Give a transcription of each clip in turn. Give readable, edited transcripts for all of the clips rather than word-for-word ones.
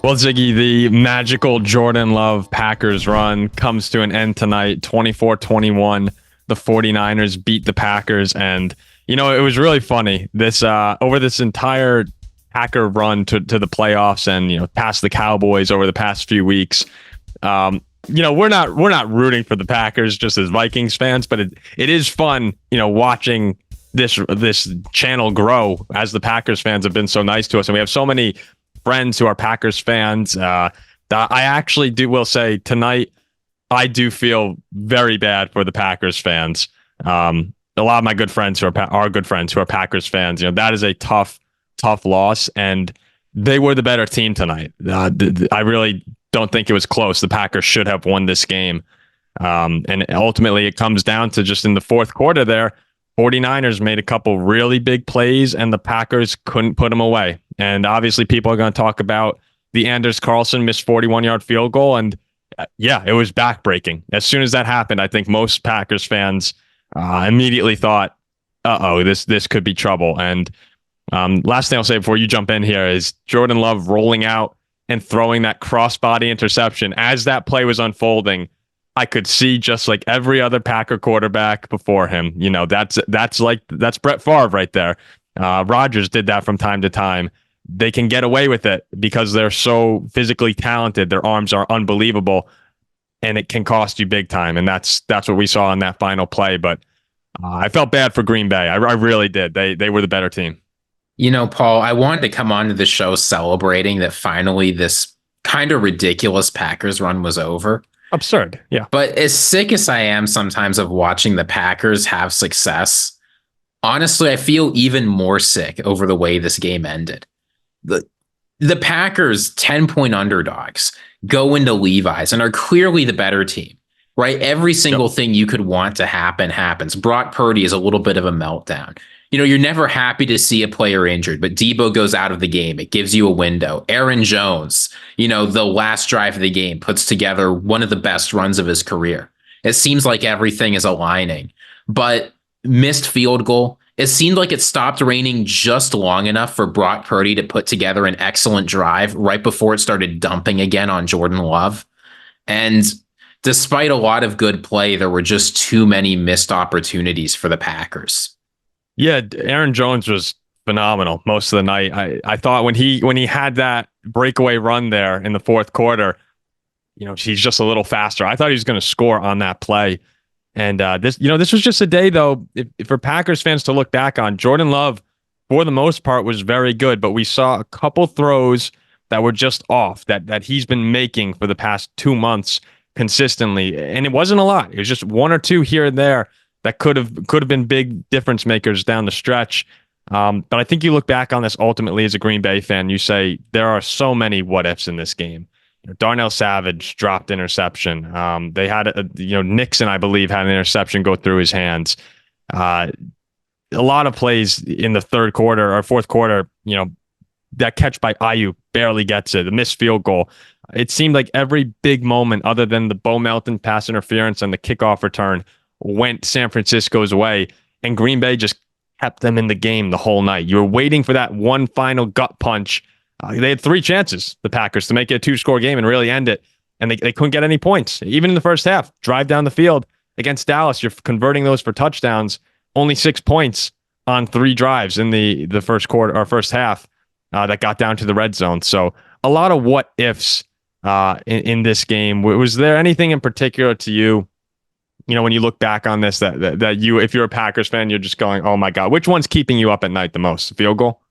Well, Ziggy, the magical Jordan Love Packers run comes to an end tonight, 24-21. The 49ers beat the Packers, and it was really funny. This over this entire Packer run to the playoffs and past the Cowboys over the past few weeks. We're not rooting for the Packers just as Vikings fans, but it is fun, watching this channel grow as the Packers fans have been so nice to us, and we have so many friends who are Packers fans. I actually will say tonight, I do feel very bad for the Packers fans. A lot of my good friends who are good friends who are Packers fans, that is a tough loss, and they were the better team tonight. I really don't think it was close. The Packers should have won this game. And ultimately it comes down to just in the fourth quarter there, 49ers made a couple really big plays and the Packers couldn't put them away. And obviously people are going to talk about the Anders Carlson missed 41-yard field goal. And it was backbreaking. As soon as that happened, I think most Packers fans immediately thought, this could be trouble. And last thing I'll say before you jump in here is Jordan Love rolling out and throwing that crossbody interception. As that play was unfolding, I could see, just like every other Packer quarterback before him, that's Brett Favre right there. Rodgers did that from time to time. They can get away with it because they're so physically talented. Their arms are unbelievable, and it can cost you big time. And that's what we saw in that final play. But I felt bad for Green Bay. I really did. They were the better team. Paul, I wanted to come onto the show celebrating that finally this kind of ridiculous Packers run was over. Absurd, yeah. But as sick as I am sometimes of watching the Packers have success, honestly, I feel even more sick over the way this game ended. The Packers, 10-point underdogs, go into Levi's and are clearly the better team, right? Every single thing you could want to happen happens. Brock Purdy is a little bit of a meltdown. You're never happy to see a player injured, but Debo goes out of the game. It gives you a window. Aaron Jones, the last drive of the game, puts together one of the best runs of his career. It seems like everything is aligning, but missed field goal. It seemed like it stopped raining just long enough for Brock Purdy to put together an excellent drive right before it started dumping again on Jordan Love. And despite a lot of good play, there were just too many missed opportunities for the Packers. Yeah, Aaron Jones was phenomenal most of the night. I thought when he had that breakaway run there in the fourth quarter, he's just a little faster. I thought he was going to score on that play. And this was just a day, though, if for Packers fans to look back on. Jordan Love, for the most part, was very good, but we saw a couple throws that were just off that he's been making for the past 2 months consistently. And it wasn't a lot. It was just one or two here and there that could have been big difference makers down the stretch. But I think you look back on this ultimately as a Green Bay fan, you say there are so many what ifs in this game. Darnell Savage dropped interception. They had Nixon, I believe, had an interception go through his hands. A lot of plays in the third quarter or fourth quarter, that catch by Ayuk barely gets it. The missed field goal. It seemed like every big moment other than the Bo Melton pass interference and the kickoff return went San Francisco's way, and Green Bay just kept them in the game the whole night. You were waiting for that one final gut punch. They had 3 chances, the Packers, to make it a 2-score game and really end it, and they couldn't get any points. Even in the first half, drive down the field against Dallas, you're converting those for touchdowns, only 6 points on 3 drives in the first quarter or first half that got down to the red zone. So a lot of what ifs in this game. Was there anything in particular to you, when you look back on this, that you, if you're a Packers fan, you're just going, oh my God, which one's keeping you up at night the most? Field goal?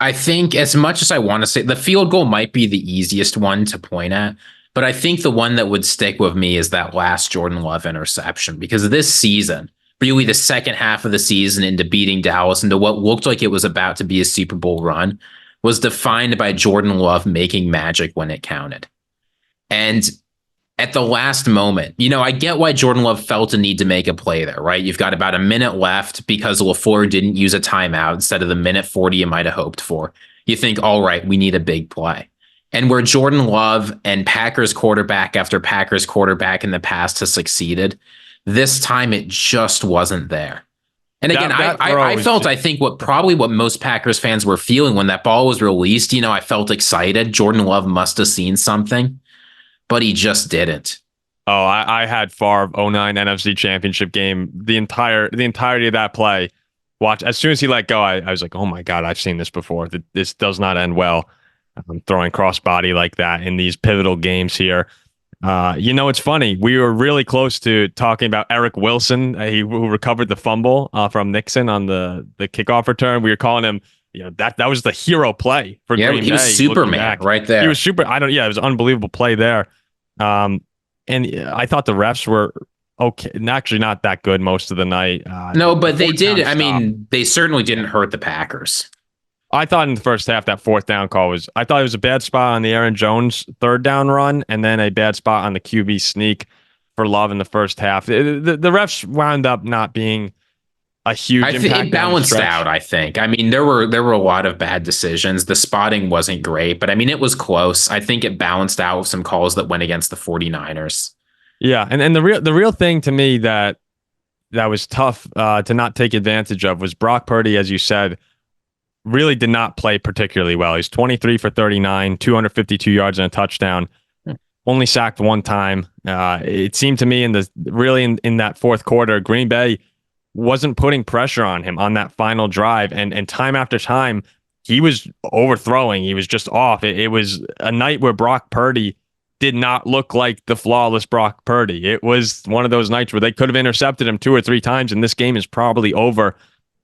I think as much as I want to say the field goal might be the easiest one to point at, but I think the one that would stick with me is that last Jordan Love interception, because this season, really the second half of the season into beating Dallas into what looked like it was about to be a Super Bowl run was defined by Jordan Love making magic when it counted. And at the last moment, I get why Jordan Love felt a need to make a play there, right? You've got about a minute left because LaFleur didn't use a timeout instead of the minute 40 you might have hoped for. You think, all right, we need a big play. And where Jordan Love and Packers quarterback after Packers quarterback in the past has succeeded, this time it just wasn't there. And again, I felt, I think what most Packers fans were feeling when that ball was released, I felt excited. Jordan Love must have seen something, but he just didn't. Oh, I had Favre 09 NFC Championship game. The entirety of that play. Watch, as soon as he let go, I was like, oh my God, I've seen this before. This does not end well. Throwing crossbody like that in these pivotal games here. It's funny. We were really close to talking about Eric Wilson, who recovered the fumble from Nixon on the kickoff return. We were calling him, that was the hero play for Green Bay. He was Superman right there. He was super. It was an unbelievable play there. And I thought the refs were okay, actually not that good most of the night. No, but they did. I mean, they certainly didn't hurt the Packers. I thought in the first half that fourth down call I thought it was a bad spot on the Aaron Jones third down run, and then a bad spot on the QB sneak for Love in the first half. The refs wound up not being a huge impact. It balanced out, I think. I mean, there were a lot of bad decisions. The spotting wasn't great, but I mean, it was close. I think it balanced out with some calls that went against the 49ers. Yeah, and the real thing to me that was tough to not take advantage of was Brock Purdy, as you said, really did not play particularly well. He's 23 for 39, 252 yards and a touchdown. Only sacked one time. It seemed to me in that fourth quarter, Green Bay wasn't putting pressure on him on that final drive, and time after time he was overthrowing. He was just off. It was a night where Brock Purdy did not look like the flawless Brock Purdy. It was one of those nights where they could have intercepted him 2 or 3 times, and this game is probably over.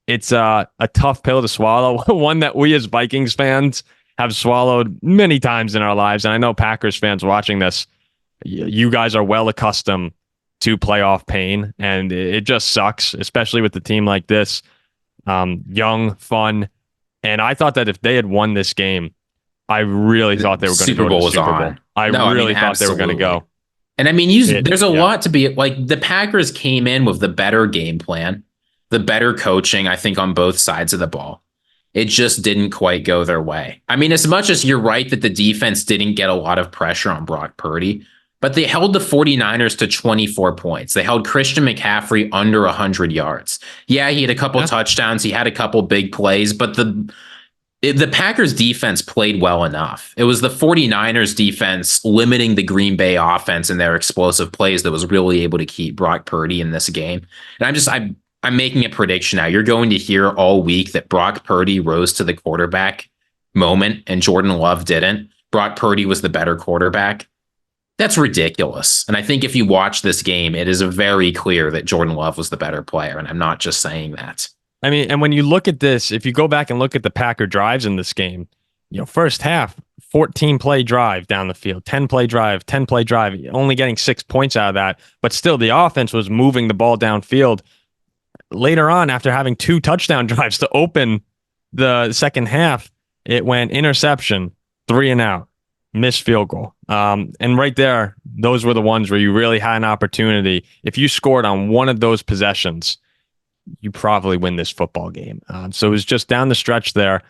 It's a tough pill to swallow, one that we as Vikings fans have swallowed many times in our lives. And I know Packers fans watching this, you guys are well accustomed to playoff pain, and it just sucks, especially with a team like this, young, fun. And I thought that if they had won this game, I really thought they were going to go to the Super Bowl. I really thought they were going to go. And I mean, there's a lot to be like. The Packers came in with the better game plan, the better coaching, I think, on both sides of the ball. It just didn't quite go their way. I mean, as much as you're right that the defense didn't get a lot of pressure on Brock Purdy, but they held the 49ers to 24 points. They held Christian McCaffrey under 100 yards. Yeah, he had a couple touchdowns. He had a couple big plays, but the Packers defense played well enough. It was the 49ers defense limiting the Green Bay offense and their explosive plays that was really able to keep Brock Purdy in this game. And I'm making a prediction now. You're going to hear all week that Brock Purdy rose to the quarterback moment and Jordan Love didn't. Brock Purdy was the better quarterback. That's ridiculous. And I think if you watch this game, it is very clear that Jordan Love was the better player. And I'm not just saying that. I mean, and when you look at this, if you go back and look at the Packer drives in this game, first half, 14-play drive down the field, 10-play drive, 10-play drive, only getting 6 points out of that. But still, the offense was moving the ball downfield. Later on, after having 2 touchdown drives to open the second half, it went interception, 3 and out, missed field goal. And right there, those were the ones where you really had an opportunity. If you scored on one of those possessions, you probably win this football game. So it was just down the stretch there.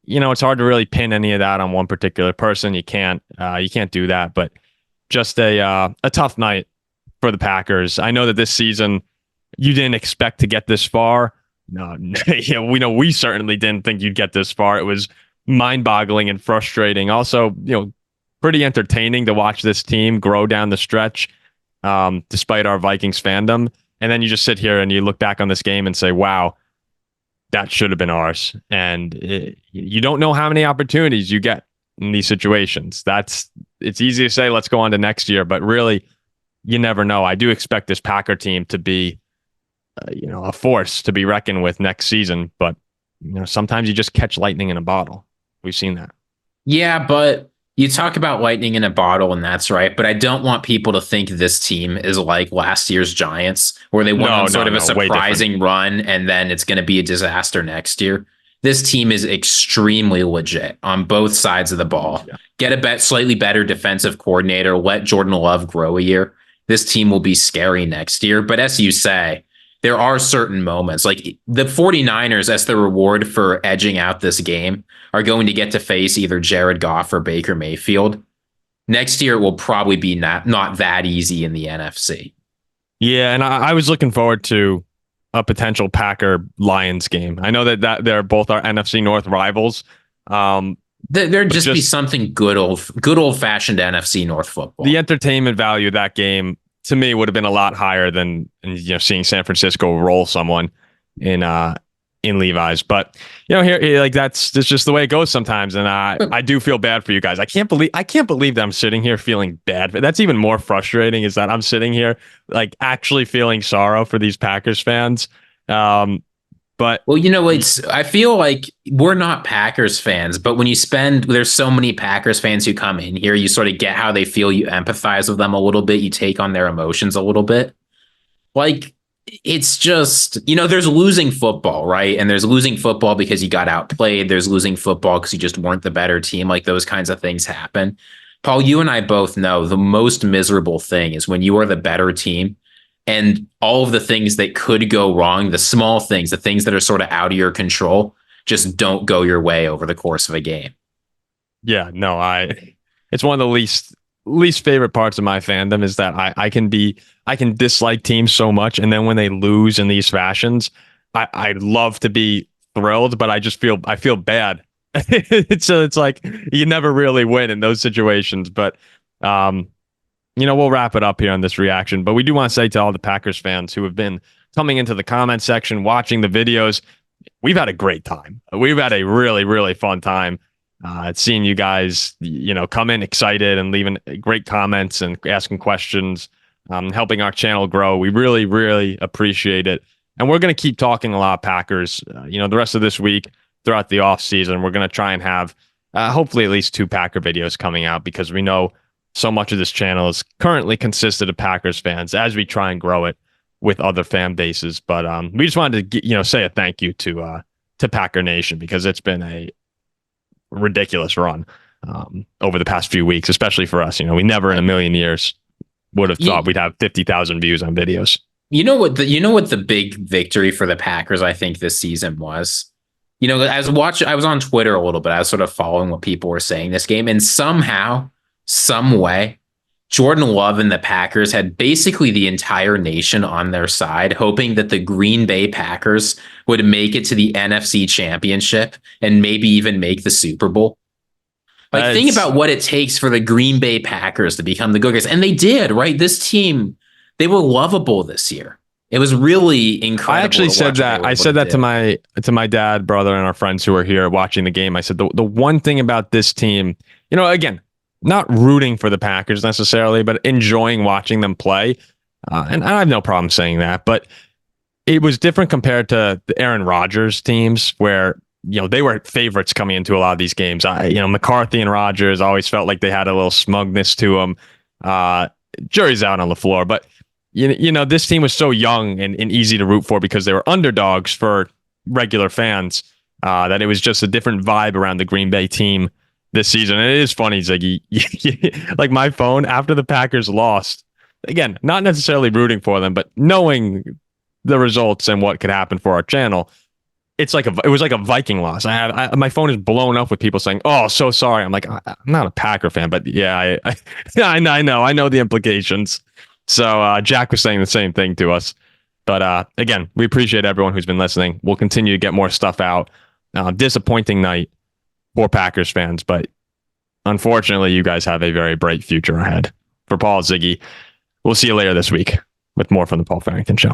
It's hard to really pin any of that on one particular person. You can't do that, but just a tough night for the Packers. I know that this season you didn't expect to get this far. No, we certainly didn't think you'd get this far. It was mind-boggling and frustrating. Also, pretty entertaining to watch this team grow down the stretch, despite our Vikings fandom. And then you just sit here and you look back on this game and say, wow, that should have been ours. And you don't know how many opportunities you get in these situations. It's easy to say, let's go on to next year, but really, you never know. I do expect this Packer team to be, a force to be reckoned with next season. But, sometimes you just catch lightning in a bottle. We've seen that. Yeah, but you talk about lightning in a bottle, and that's right. But I don't want people to think this team is like last year's Giants, where they went on sort of a surprising run, and then it's going to be a disaster next year. This team is extremely legit on both sides of the ball. Yeah. Get a slightly better defensive coordinator. Let Jordan Love grow a year. This team will be scary next year. But as you say, there are certain moments, like the 49ers, as the reward for edging out this game, are going to get to face either Jared Goff or Baker Mayfield. Next year, it will probably be not that easy in the NFC. Yeah, and I was looking forward to a potential Packer Lions game. I know that they're both our NFC North rivals. There'd just be something good old fashioned NFC North football. The entertainment value of that game to me would have been a lot higher than seeing San Francisco roll someone in Levi's. But here like that's just the way it goes sometimes, and I do feel bad for you guys. I can't believe that I'm sitting here feeling bad. But that's even more frustrating is that I'm sitting here like actually feeling sorrow for these Packers fans. But I feel like we're not Packers fans, but when there's so many Packers fans who come in here, you sort of get how they feel. You empathize with them a little bit. You take on their emotions a little bit. Like, it's just, there's losing football, right? And there's losing football because you got outplayed. There's losing football because you just weren't the better team. Like, those kinds of things happen. Paul, you and I both know the most miserable thing is when you are the better team and all of the things that could go wrong, the small things, the things that are sort of out of your control, just don't go your way over the course of a game. Yeah, no, it's one of the least favorite parts of my fandom is that I can dislike teams so much, and then when they lose in these fashions, I love to be thrilled, but I feel bad. It's like you never really win in those situations. But we'll wrap it up here on this reaction. But we do want to say to all the Packers fans who have been coming into the comment section, watching the videos, we've had a great time. We've had a really, really fun time. Seeing you guys, come in excited and leaving great comments and asking questions, helping our channel grow. We really, really appreciate it. And we're going to keep talking a lot Packers, the rest of this week throughout the off season. We're going to try and have hopefully at least 2 Packer videos coming out because we know so much of this channel is currently consisted of Packers fans as we try and grow it with other fan bases. But we just wanted to say a thank you to Packer Nation because it's been a ridiculous run over the past few weeks, especially for us. We never in a million years would have thought we'd have 50,000 views on videos. You know what the big victory for the Packers I think this season was? I was on Twitter a little bit. I was sort of following what people were saying this game, and somehow, some way, Jordan Love and the Packers had basically the entire nation on their side, hoping that the Green Bay Packers would make it to the NFC Championship and maybe even make the Super Bowl. Like, think about what it takes for the Green Bay Packers to become the good guys. And they did, right? This team, they were lovable this year. It was really incredible. I actually said that. I said that to my dad, brother, and our friends who were here watching the game. I said the one thing about this team, again, not rooting for the Packers necessarily, but enjoying watching them play. And I have no problem saying that, but it was different compared to the Aaron Rodgers teams where, they were favorites coming into a lot of these games. McCarthy and Rodgers always felt like they had a little smugness to them. Jury's out on LaFleur, but this team was so young and easy to root for because they were underdogs for regular fans, that it was just a different vibe around the Green Bay team this season. And it is funny, Ziggy. Like my phone after the Packers lost, again, not necessarily rooting for them, but knowing the results and what could happen for our channel, it was like a Viking loss. My phone is blown up with people saying, "Oh, so sorry." I'm like, I'm not a Packer fan, but yeah, I know the implications. So Jack was saying the same thing to us. But again, we appreciate everyone who's been listening. We'll continue to get more stuff out. Disappointing night for Packers fans, but unfortunately, you guys have a very bright future ahead. For Paul, Ziggy, we'll see you later this week with more from the Paul Farrington Show.